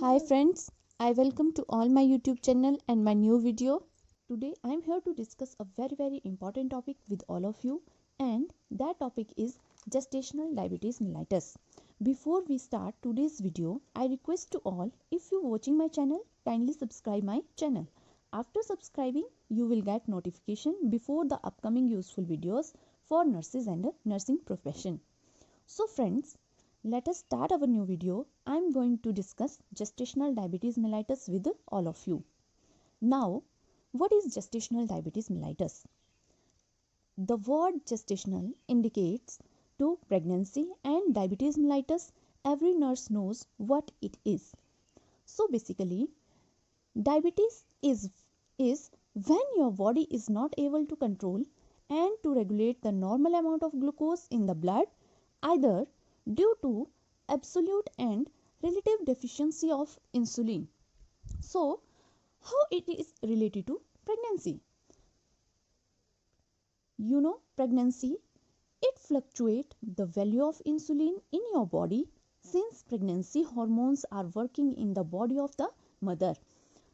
Hi friends, I welcome to all my YouTube channel and my new video. Today I am here to discuss a very important topic with all of you, and that topic is gestational diabetes mellitus. Before we start today's video, I request to all, if you watching my channel, kindly subscribe my channel. After subscribing, you will get notification before the upcoming useful videos for nurses and nursing profession. So friends, let us start our new video. I am going to discuss gestational diabetes mellitus with all of you. Now, what is gestational diabetes mellitus? The word gestational indicates to pregnancy, and diabetes mellitus, every nurse knows what it is. So basically, diabetes is when your body is not able to control and to regulate the normal amount of glucose in the blood, either due to absolute and relative deficiency of insulin. So, how it is related to pregnancy? You know, pregnancy, it fluctuates the value of insulin in your body since pregnancy hormones are working in the body of the mother.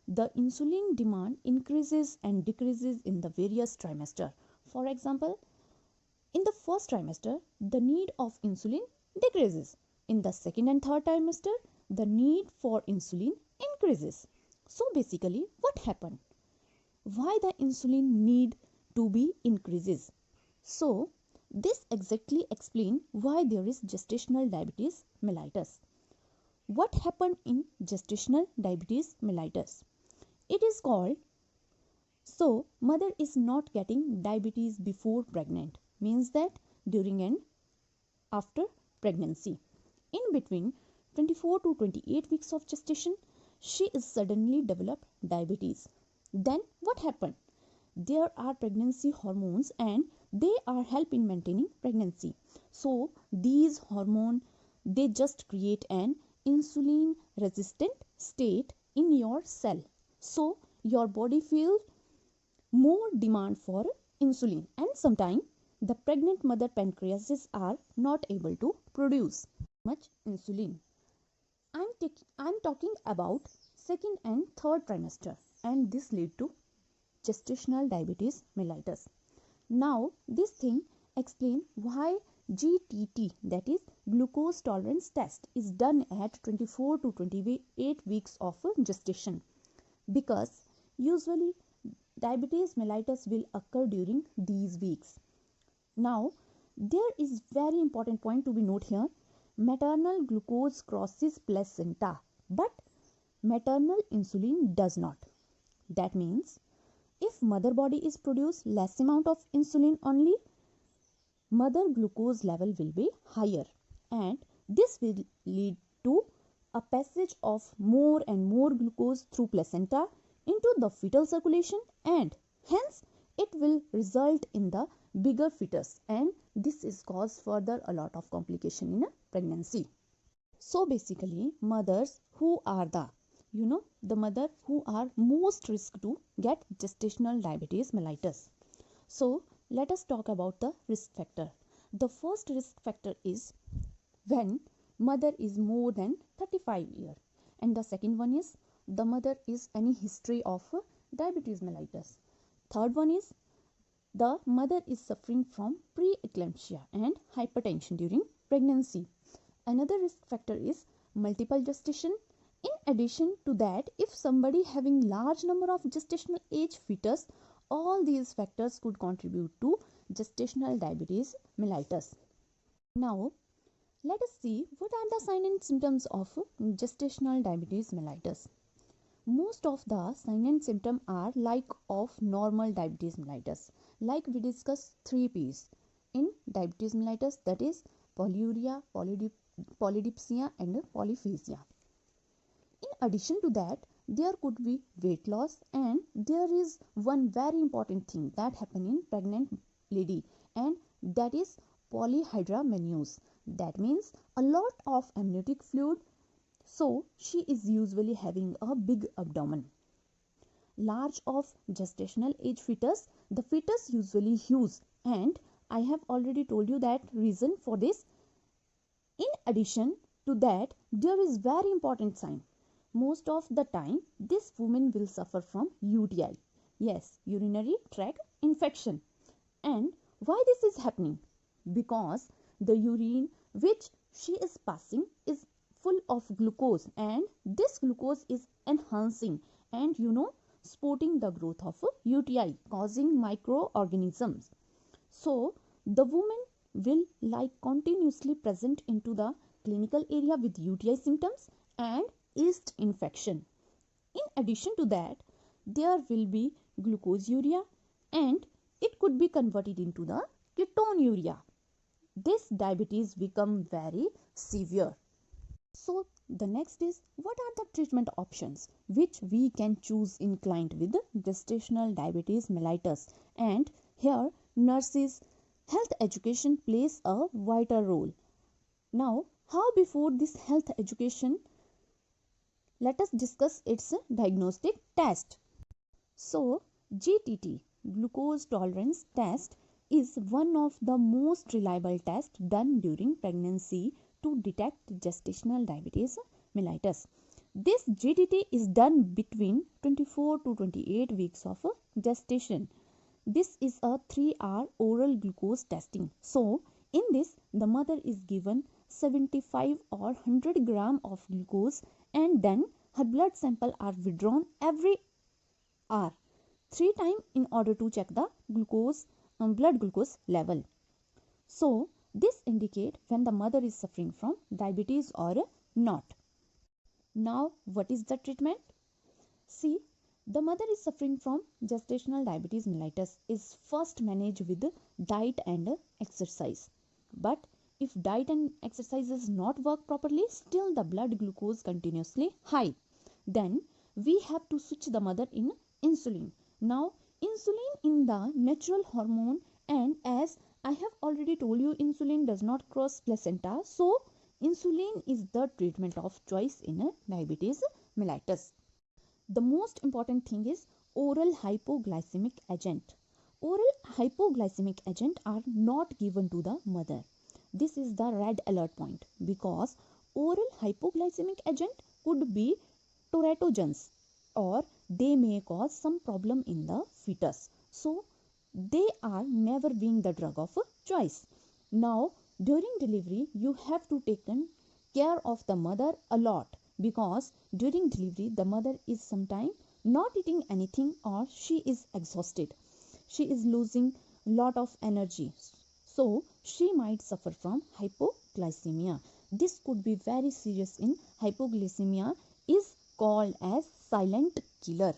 The insulin demand increases and decreases in the various trimester. For example, in the first trimester, the need of insulin decreases. In the second and third trimester, the need for insulin increases. So basically, what happened? Why the insulin need to be increases? So this exactly explain why there is gestational diabetes mellitus. What happened in gestational diabetes mellitus? It is called, so mother is not getting diabetes before pregnant, means that during and after pregnancy. In between 24 to 28 weeks of gestation, she is suddenly developed diabetes. Then what happened? There are pregnancy hormones and they are help in maintaining pregnancy. So these hormones, they just create an insulin resistant state in your cell. So your body feels more demand for insulin, and sometimes the pregnant mother pancreases are not able to produce much insulin. I'm talking about second and third trimester, and this lead to gestational diabetes mellitus. Now this thing explain why GTT, that is glucose tolerance test, is done at 24 to 28 weeks of gestation, because usually diabetes mellitus will occur during these weeks. Now there is very important point to be noted here. Maternal glucose crosses placenta, but maternal insulin does not. That means if mother body is produce less amount of insulin only, mother glucose level will be higher, and this will lead to a passage of more and more glucose through placenta into the fetal circulation, and hence it will result in the bigger fetus, and this is cause further a lot of complication in a pregnancy. So basically, mothers who are the mother who are most risk to get gestational diabetes mellitus. So let us talk about the risk factor. The first risk factor is when mother is more than 35 years, and the second one is the mother is any history of diabetes mellitus. Third one is the mother is suffering from preeclampsia and hypertension during pregnancy. Another risk factor is multiple gestation. In addition to that, if somebody having large number of gestational age fetus, all these factors could contribute to gestational diabetes mellitus. Now let us see what are the signs and symptoms of gestational diabetes mellitus. Most of the signs and symptoms are like of normal diabetes mellitus. Like we discussed 3 P's in diabetes mellitus, that is polyuria, polydipsia and polyphagia. In addition to that, there could be weight loss, and there is one very important thing that happen in pregnant lady, and that is polyhydramnios. That means a lot of amniotic fluid, so she is usually having a big abdomen. Large of gestational age fetus, the fetus usually huge, and I have already told you that reason for this. In addition to that, there is very important sign. most of the time this woman will suffer from UTI. Yes, urinary tract infection. And why this is happening? Because the urine which she is passing is full of glucose, and this glucose is enhancing and supporting the growth of UTI, causing microorganisms. So the woman will continuously present into the clinical area with UTI symptoms and yeast infection. In addition to that, there will be glucosuria, and it could be converted into the ketonuria. This diabetes become very severe. So the next is, what are the treatment options which we can choose in client with gestational diabetes mellitus? And here nurses health education plays a vital role. Now, how before this health education, let us discuss its diagnostic test. So, GTT, glucose tolerance test, is one of the most reliable tests done during pregnancy to detect gestational diabetes mellitus. This GTT is done between 24 to 28 weeks of gestation. This is a 3-hour oral glucose testing. So, in this, the mother is given 75 or 100 gram of glucose, and then her blood sample are withdrawn every hour 3 times in order to check the blood glucose level. So, this indicate when the mother is suffering from diabetes or not. Now, what is the treatment? See, the mother is suffering from gestational diabetes mellitus is first managed with diet and exercise. But if diet and exercises not work properly, still the blood glucose continuously high, then we have to switch the mother in insulin. Now, insulin in the natural hormone, and as I have already told you, insulin does not cross placenta, so insulin is the treatment of choice in diabetes mellitus. The most important thing is oral hypoglycemic agent. Oral hypoglycemic agent are not given to the mother. This is the red alert point, because oral hypoglycemic agent could be teratogens, or they may cause some problem in the fetus. So they are never being the drug of choice. Now, during delivery, you have to take care of the mother a lot, because during delivery the mother is sometimes not eating anything, or she is exhausted. She is losing lot of energy. So she might suffer from hypoglycemia. This could be very serious. In hypoglycemia is called as silent killer.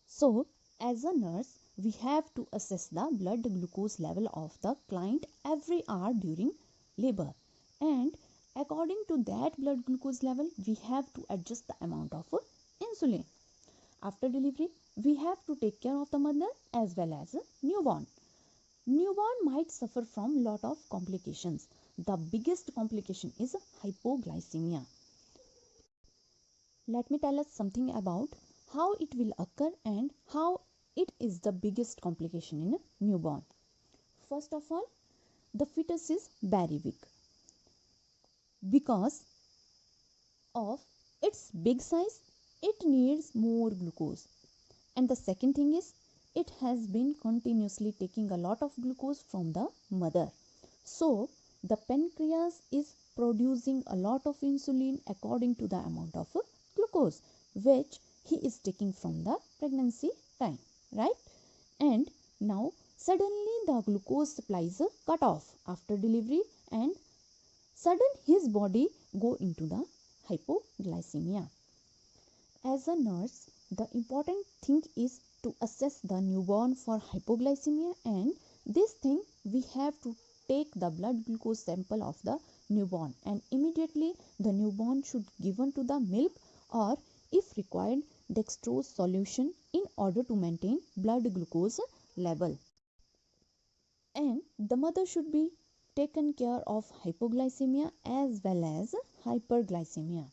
So as a nurse, we have to assess the blood glucose level of the client every hour during labor, and according to that blood glucose level, we have to adjust the amount of insulin. After delivery, we have to take care of the mother as well as a newborn. Newborn might suffer from lot of complications. The biggest complication is hypoglycemia. Let me tell us something about how it will occur and how it is the biggest complication in a newborn. First of all, the fetus is very weak because of its big size. It needs more glucose, and the second thing is, it has been continuously taking a lot of glucose from the mother. So the pancreas is producing a lot of insulin according to the amount of glucose which he is taking from the pregnancy time, right? And now suddenly the glucose supplies cut off after delivery, and sudden his body go into the hypoglycemia. As a nurse, the important thing is to assess the newborn for hypoglycemia, and this thing we have to take the blood glucose sample of the newborn, and immediately the newborn should given to the milk, or if required dextrose solution, in order to maintain blood glucose level. And the mother should be taken care of hypoglycemia as well as hyperglycemia.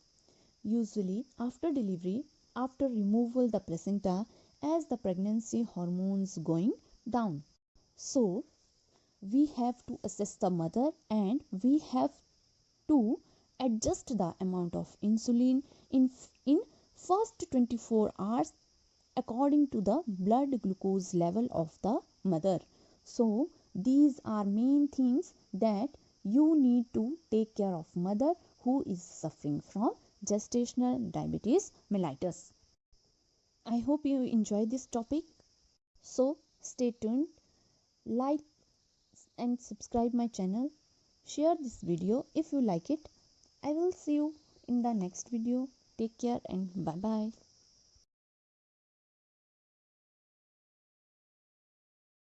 Usually after delivery, after removal the placenta, as the pregnancy hormones going down. So we have to assess the mother, and we have to adjust the amount of insulin in first 24 hours according to the blood glucose level of the mother. So these are main things that you need to take care of mother who is suffering from gestational diabetes mellitus. I hope you enjoy this topic. So stay tuned, like and subscribe my channel, share this video if you like it. I will see you in the next video. Take care and bye bye.